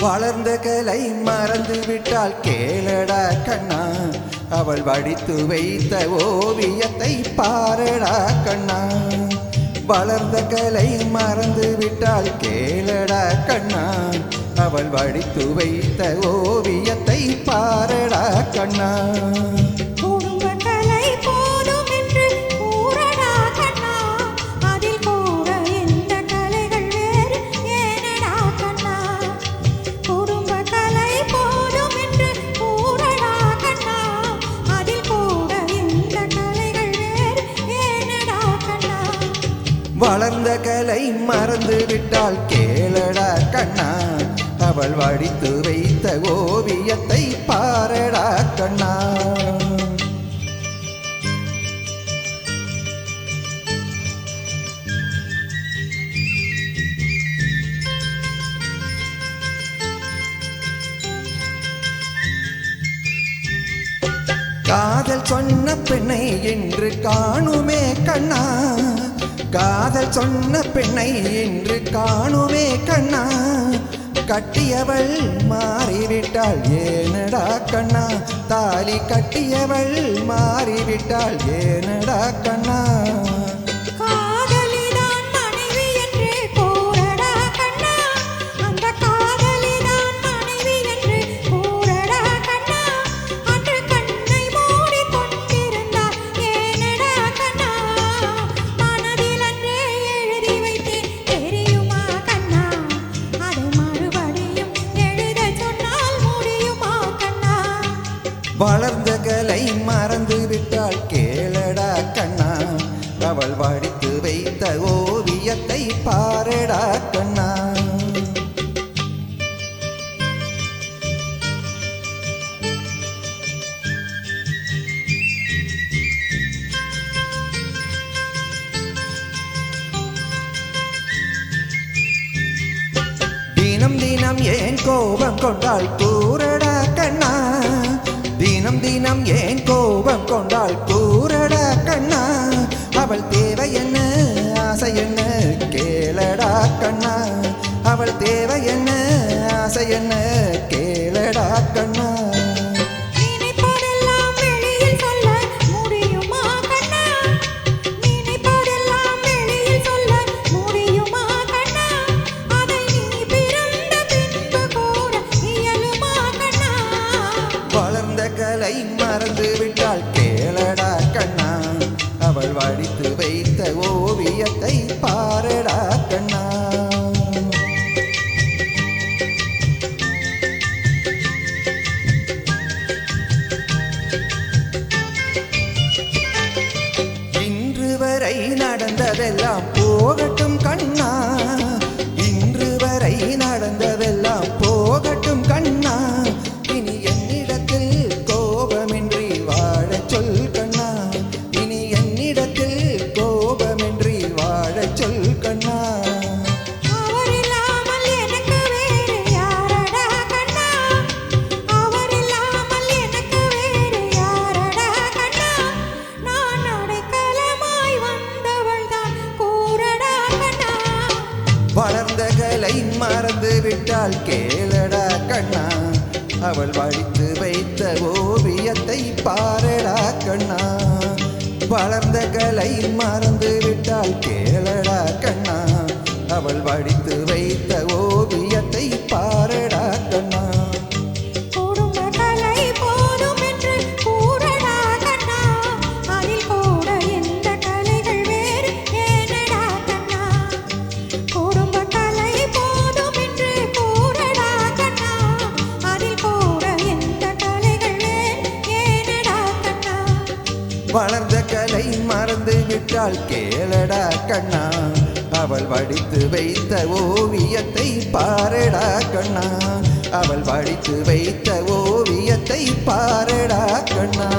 வளர்ந்த கலை மறந்து விட்டால் கேளடா கண்ணா, அவள் வடித்து வைத்த ஓவியத்தை பாரடா கண்ணா. வளர்ந்த கலை மறந்து விட்டால் கேளடா கண்ணா, அவள் வடித்து வைத்த ஓவியத்தை பாரடா கண்ணா. வளர்ந்த கலை மறந்து விட்டால் கேளடா கண்ணா, அவள் வடித்து வைத்த ஓவியத்தை பாரடா கண்ணா. காதல் சொன்ன பெண்ணை என்று காணுமே கண்ணா, காதல் சொன்ன பெண்ணை என்று காணுமே கண்ணா. கட்டியவள் மாறிவிட்டாள் ஏனடா கண்ணா, தாலி கட்டியவள் மாறிவிட்டாள் ஏனடா கண்ணா. வளர்ந்த கலை மறந்து விட்டால் கேளடா கண்ணா, அவள் வடித்து வைத்த ஓவியத்தை பாரடா கண்ணா. தினம் தினம் ஏன் கோபம் கொண்டாள் கூறடா கண்ணா, தினம் தினம் ஏன் கோபம் கொண்டாள் கூறடா கண்ணா. அவள் தேவை என்ன ஆசை என்ன கேளடா கண்ணா, அவள் தேவை என்ன ஆசை என்ன கேளடா கண்ணா. கலை மறந்து விட்டால் கேளடா கண்ணா, அவள் வடித்து வைத்த ஓவியத்தை பாரடா கண்ணா. இன்று வரை நடந்ததெல்லாம் போகட்டும் கண்ணா, இன்று வரை நடந்ததெல்லாம் போகட்டும் கண்ணா. வளர்ந்த கலை மறந்து விட்டால் கேளடா கண்ணா, அவள் வடித்து வைத்த ஓவியத்தை பாரடா கண்ணா. வளர்ந்த கலை மறந்து விட்டால் கேளடா கண்ணா, அவள் வடித்து வைத்த ஓவியத்தை பாரடா கண்ணா. வளர்ந்த கலை மறந்து விட்டால் கேளடா கண்ணா, அவள் வடித்து வைத்த ஓவியத்தை பாரடா கண்ணா, அவள் வடித்து வைத்த ஓவியத்தை பாரடா கண்ணா.